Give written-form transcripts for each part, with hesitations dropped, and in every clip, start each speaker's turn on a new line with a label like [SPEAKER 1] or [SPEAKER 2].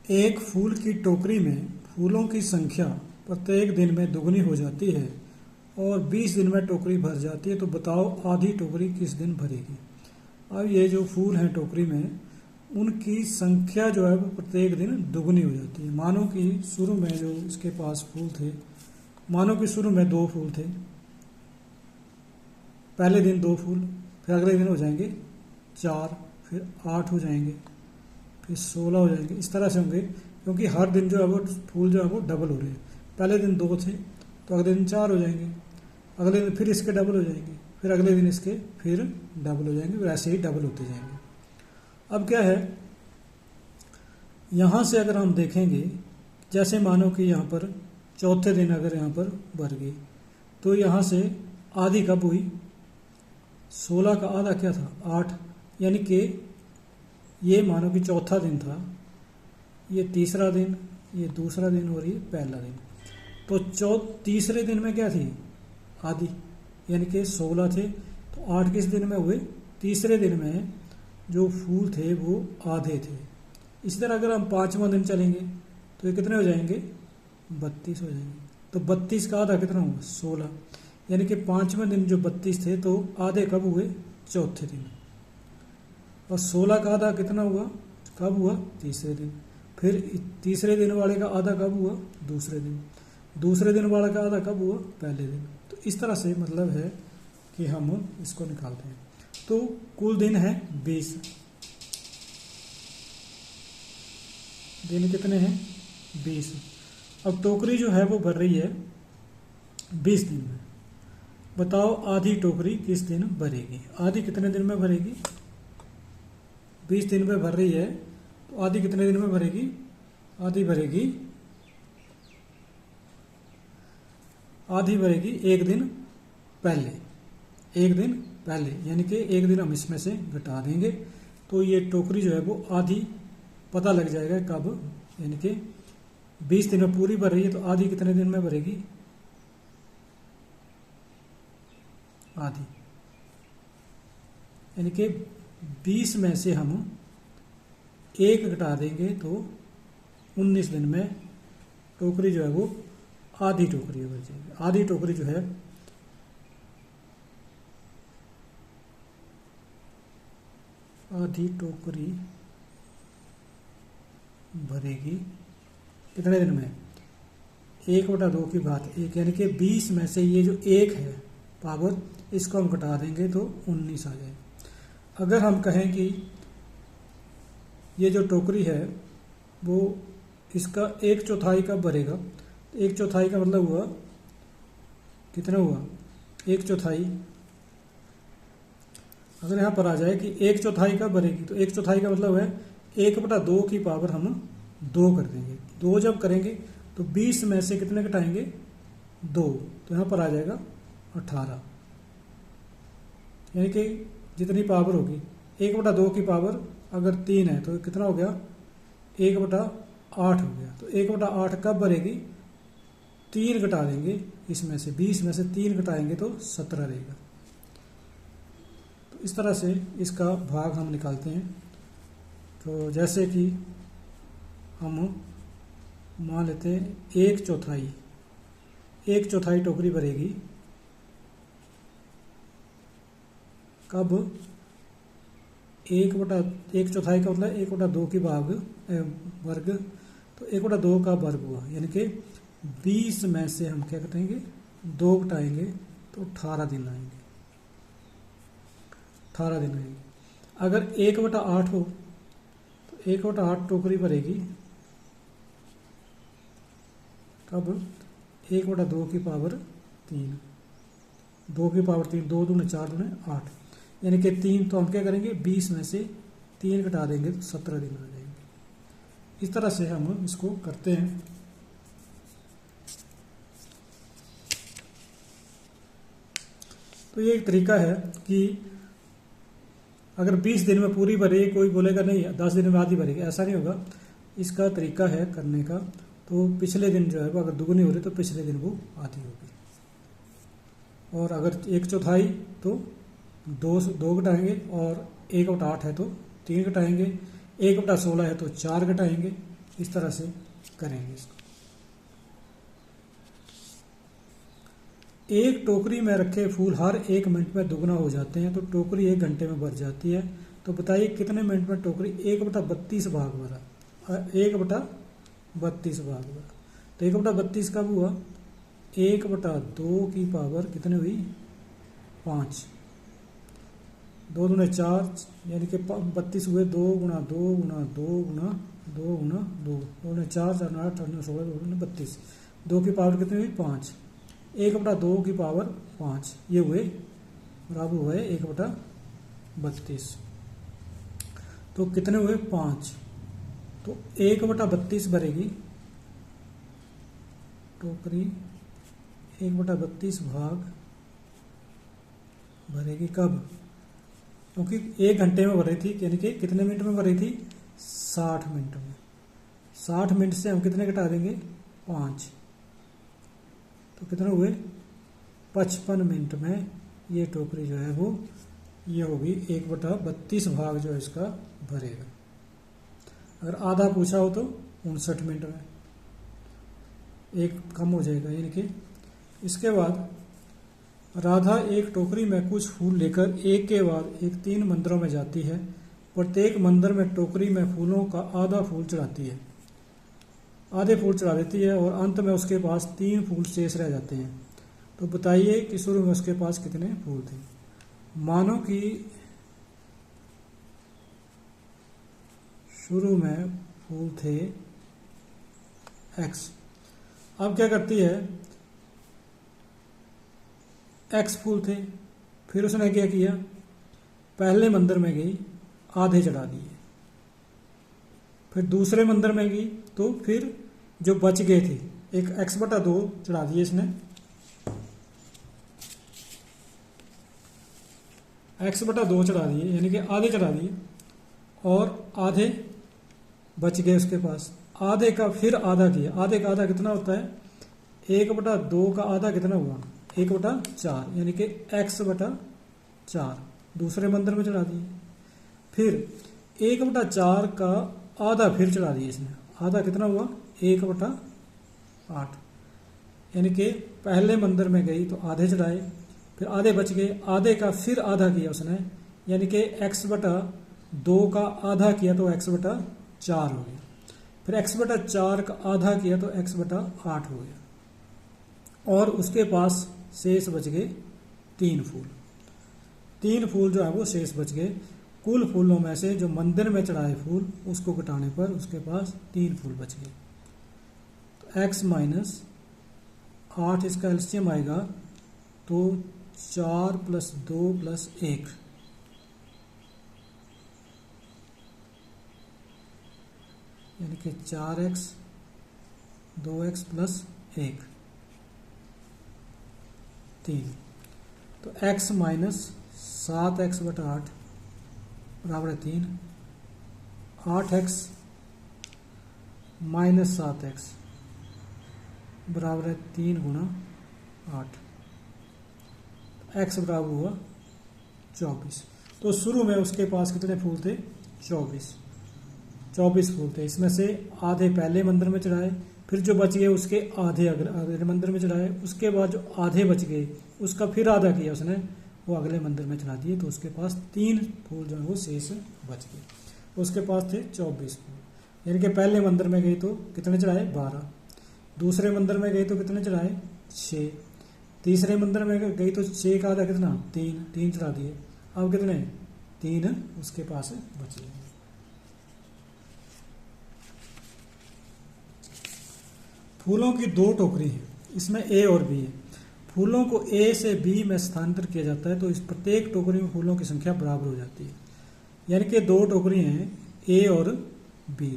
[SPEAKER 1] एक फूल की टोकरी में फूलों की संख्या प्रत्येक दिन में दुगनी हो जाती है और 20 दिन में टोकरी भर जाती है, तो बताओ आधी टोकरी किस दिन भरेगी। अब ये जो फूल हैं टोकरी में, उनकी संख्या जो है वो प्रत्येक दिन दुगनी हो जाती है। मानो कि शुरू में जो इसके पास फूल थे, मानो कि शुरू में 2 फूल थे, पहले दिन 2 फूल, फिर अगले दिन हो जाएंगे 4, फिर 8 हो जाएंगे, फिर 16 हो जाएंगे। इस तरह से होंगे, क्योंकि हर दिन जो है वो फूल जो है वो डबल हो रहे हैं। पहले दिन 2 थे तो अगले दिन 4 हो जाएंगे, अगले दिन फिर इसके डबल हो जाएंगे, फिर अगले दिन इसके फिर डबल हो जाएंगे, फिर ऐसे ही डबल होते जाएंगे। अब क्या है, यहाँ से अगर हम देखेंगे, जैसे मानो कि यहाँ पर चौथे दिन अगर यहाँ पर भर गई, तो यहाँ से आधी कब हुई, 16 का आधा क्या था, 8। यानी कि ये मानो कि चौथा दिन था, ये तीसरा दिन, ये दूसरा दिन और ये पहला दिन। तो तीसरे दिन में क्या थी, आधी, यानी कि 16 थे, तो 8 किस दिन में हुए, तीसरे दिन में जो फूल थे वो आधे थे। इसी तरह अगर हम 5वां दिन चलेंगे तो ये कितने हो जाएंगे, 32 हो जाएंगे। तो 32 का आधा कितना हुआ, 16। यानी कि 5वें दिन जो 32 थे तो आधे कब हुए, चौथे दिन। और 16 का आधा कितना हुआ, कब हुआ, तीसरे दिन। फिर तीसरे दिन वाले का आधा कब हुआ, दूसरे दिन। दूसरे दिन वाले का आधा कब हुआ, पहले दिन। तो इस तरह से मतलब है कि हम इसको निकालते हैं। तो कुल दिन है 20। दिन कितने हैं, 20। अब टोकरी जो है वो भर रही है 20 दिन में। बताओ आधी टोकरी किस दिन भरेगी। आधी कितने दिन में भरेगी, 20 दिन में भर रही है, तो आधी कितने दिन में भरेगी, आधी भरेगी 1 दिन पहले। 1 दिन पहले यानी कि 1 दिन हम इसमें से घटा देंगे, तो ये टोकरी जो है वो आधी पता लग जाएगा कब। यानी कि 20 दिन में पूरी भर रही है, तो आधी कितने दिन में भरेगी, आधी। यानी कि 20 में से हम 1 घटा देंगे तो 19 दिन में टोकरी जो है वो आधी टोकरी भर जाएगी। आधी टोकरी जो है आधी टोकरी भरेगी कितने दिन में, 1/2 की बात 1। यानी कि 20 में से ये जो 1 है पावर, इसको हम घटा देंगे तो 19 आ जाएगा। अगर हम कहें कि ये जो टोकरी है वो इसका 1/4 कब भरेगा, तो 1/4 का मतलब हुआ कितना हुआ, 1/4। अगर यहाँ पर आ जाए कि 1/4 कब भरेगी, तो 1/4 का मतलब है 1/2 की पावर हम 2 कर देंगे। 2 जब करेंगे तो 20 में से कितने घटाएंगे, 2, तो यहाँ पर आ जाएगा 18। यानी कि जितनी पावर होगी, 1/2 की पावर अगर 3 है तो कितना हो गया, 1/8 हो गया। तो 1/8 कब भरेगी, 3 घटा देंगे इसमें से, 20 में से 3 घटाएंगे तो 17 रहेगा। तो इस तरह से इसका भाग हम निकालते हैं। तो जैसे कि हम मान लेते हैं 1/4 टोकरी भरेगी कब, 1/4 का मतलब 1/2 की वर्ग, तो 1/2 का वर्ग हुआ। यानी कि 20 में से हम क्या करेंगे, 2 घटाएंगे तो 18 दिन आएंगे, 18 दिन आएंगे। अगर 1/8 हो तो 1/8 टोकरी भरेगी कब, 1/2 की पावर 3, 2 की पावर 3, 2 दूने 4 दूने 8। यानी कि 3, तो हम क्या करेंगे, 20 में से 3 घटा देंगे तो 17 दिन आ जाएंगे। इस तरह से हम इसको करते हैं। तो ये एक तरीका है कि अगर 20 दिन में पूरी भरे, कोई बोलेगा नहीं 10 दिन में आधी भरेगी, ऐसा नहीं होगा। इसका तरीका है करने का। तो पिछले दिन जो है वो अगर दुगनी हो रही तो पिछले दिन वो आधी होगी। और अगर 1/4 तो 2 घटाएंगे, और 1/8 है तो 3 घटाएंगे, 1/16 है तो 4 घटाएंगे, इस तरह से करेंगे इसको। एक टोकरी में रखे फूल हर 1 मिनट में दुगना हो जाते हैं, तो टोकरी 1 घंटे में भर जाती है। तो बताइए कितने मिनट में टोकरी 1/32 भाग भरा, 1/32 भाग भरा। तो 1/32 कब हुआ? 1/2 की पावर कितने हुई? 5। 2 दूने 4, यानी कि 32 हुए। 2 गुणा 2 गुणा 2 गुणा 2 गुणा 2, 2 ने 4, 4 8, 8 16, 2 ने 32। 2 की पावर कितनी हुई? 5। 1/2 की पावर 5 ये हुए बराबर हुए 1/32। तो कितने हुए? 5। तो 1/32 भरेगी टोकरी, 1/32 भाग भरेगी कब? क्योंकि 1 घंटे में भर रही थी, यानी कि कितने मिनट में भर रही थी? 60 मिनट में। 60 मिनट से हम कितने घटा देंगे? 5। तो कितने हुए? 55 मिनट में ये टोकरी जो है वो ये होगी 1/32 भाग जो है इसका भरेगा। अगर आधा पूछा हो तो 59 मिनट में, एक कम हो जाएगा। यानी कि इसके बाद राधा एक टोकरी में कुछ फूल लेकर एक के बाद एक 3 मंदिरों में जाती है। प्रत्येक मंदिर में टोकरी में फूलों का आधा फूल चढ़ाती है, आधे फूल चढ़ा देती है, और अंत में उसके पास 3 फूल शेष रह जाते हैं। तो बताइए कि शुरू में उसके पास कितने फूल थे। मानो कि शुरू में फूल थे x। अब क्या करती है? x फूल थे, फिर उसने क्या किया? पहले मंदिर में गई, आधे चढ़ा दिए। फिर दूसरे मंदिर में गई तो फिर जो बच गए थे, एक x/2 चढ़ा दिए इसने, x/2 चढ़ा दिए, यानी कि आधे चढ़ा दिए, और आधे बच गए उसके पास। आधे का फिर आधा किया। आधे का आधा कितना होता है? 1/2 का आधा कितना हुआ? 1/4, यानी कि x/4 दूसरे मंदिर में चढ़ा दिए। फिर 1/4 का आधा फिर चढ़ा दिए इसने। आधा कितना हुआ? 1/8, यानी कि पहले मंदिर में गई तो आधे चढ़ाए, फिर आधे बच गए। आधे का फिर आधा किया उसने, यानी कि x/2 का आधा किया तो x/4 हो गया। फिर x/4 का आधा किया तो x/8 हो गया, और उसके पास शेष बच गए 3 फूल। 3 फूल जो है वो शेष बच गए। कुल फूलों में से जो मंदिर में चढ़ाए फूल उसको घटाने पर उसके पास 3 फूल बच गए। तो x - 8 इसका एलसीएम आएगा तो 4 + 2 + 1, यानी कि 4x 2x + 1 3। तो x - 7x/8 बराबर है 3। 8x - 7x बराबर है 3 × 8। x बराबर हुआ 24। तो शुरू में उसके पास कितने फूल थे? 24 फूल थे। इसमें से आधे पहले मंदिर में चढ़ाए, फिर जो बच गए उसके आधे अगले मंदिर में चढ़ाए, उसके बाद जो आधे बच गए उसका फिर आधा किया उसने, वो अगले मंदिर में चढ़ा दिए। तो उसके पास 3 फूल जो है वो शेष बच गए। उसके पास थे 24 फूल, यानी कि पहले मंदिर में गई तो कितने चढ़ाए? 12। दूसरे मंदिर में गई तो कितने चढ़ाए? 6। तीसरे मंदिर में गई तो 6 का आधा कितना? 3 चढ़ा दिए। अब कितने? 3 उसके पास बचे। फूलों की 2 टोकरी है, इसमें A और B है। फूलों को A से B में स्थानांतरित किया जाता है, तो इस प्रत्येक टोकरी में फूलों की संख्या बराबर हो जाती है। यानी कि 2 टोकरी हैं A और B।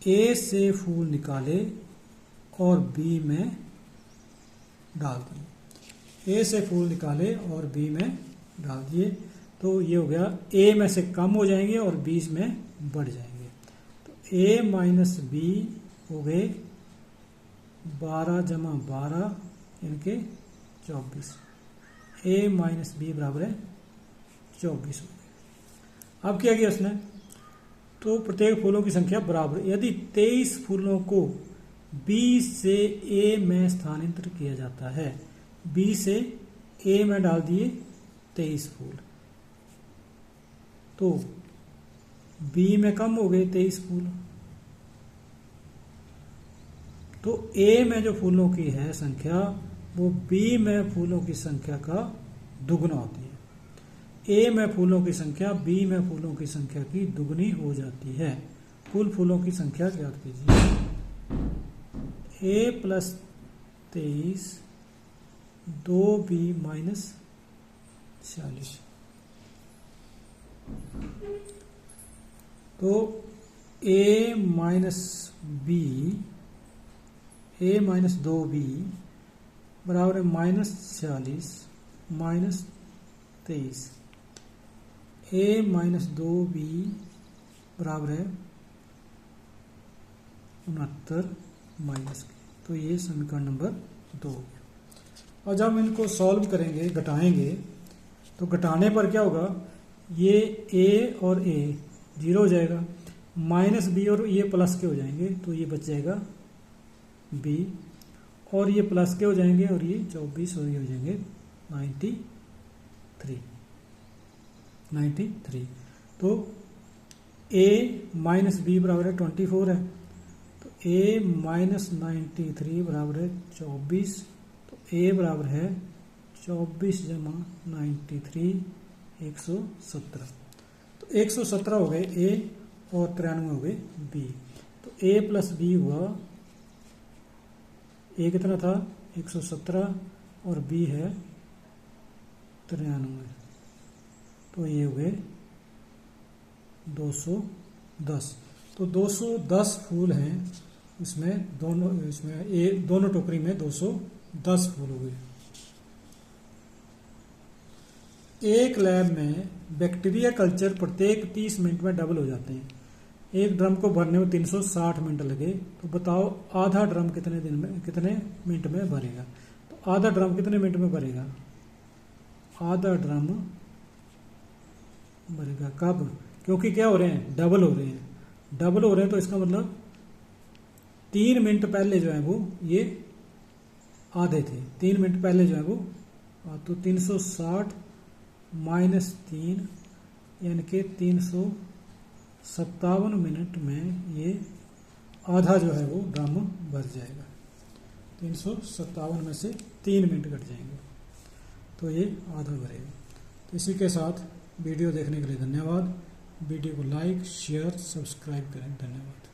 [SPEAKER 1] A से फूल निकाले और B में डाल दिए। A से फूल निकाले और B में डाल दिए, तो ये हो गया A में से कम हो जाएंगे और B में बढ़ जाएंगे। तो A - B हो गए 12 + 12, यानी कि 24। A - B बराबर है 24 हो गए। अब क्या किया उसने? तो प्रत्येक फूलों की संख्या बराबर। यदि 23 फूलों को B से A में स्थानांतरित किया जाता है, B से A में डाल दिए 23 फूल, तो B में कम हो गए 23 फूल, तो A में जो फूलों की है संख्या वो B में फूलों की संख्या का दुगना होती है। A में फूलों की संख्या B में फूलों की संख्या की दुगनी हो जाती है। कुल फूलों की संख्या ज्ञात कीजिए। A प्लस 23 2B माइनस 40, तो A माइनस 2B बराबर है -40 माइनस 23। A माइनस 2B बराबर है 69 माइनस के। तो ये समीकरण नंबर 2 हो गया। और जब हम इनको सॉल्व करेंगे, घटाएंगे, तो घटाने पर क्या होगा, ये A और A 0 हो जाएगा, माइनस B और ये प्लस के हो जाएंगे, तो ये बच जाएगा B, और ये प्लस के हो जाएंगे, और ये 24 और ये हो जाएंगे 93। तो A माइनस B बराबर है 24 है, तो A माइनस 93 बराबर है 24, तो A बराबर है 24 जमा 93 117। तो 117 हो गए A और 93 हो गए B। तो A प्लस B हुआ, A कितना था 117 और B है 93, तो ये हो गए 210। तो 210 फूल हैं इसमें, दोनों टोकरी में 210 फूल हो गए। एक लैब में बैक्टीरिया कल्चर प्रत्येक 30 मिनट में डबल हो जाते हैं। एक ड्रम को भरने में 360 मिनट लगे, तो बताओ आधा ड्रम कितने मिनट में भरेगा। तो आधा ड्रम कितने मिनट में भरेगा, आधा ड्रम भरेगा कब, क्योंकि क्या हो रहे हैं, डबल हो रहे हैं, तो इसका मतलब 3 मिनट पहले जो है वो ये आधे थे, 3 मिनट पहले जो है वो, तो 360 माइनस 3 यानी कि 357 मिनट में ये आधा जो है वो ड्रम भर जाएगा। 357 में से 3 मिनट कट जाएंगे, तो ये आधा भरेगा। तो इसी के साथ वीडियो देखने के लिए धन्यवाद। वीडियो को लाइक, शेयर, सब्सक्राइब करें। धन्यवाद।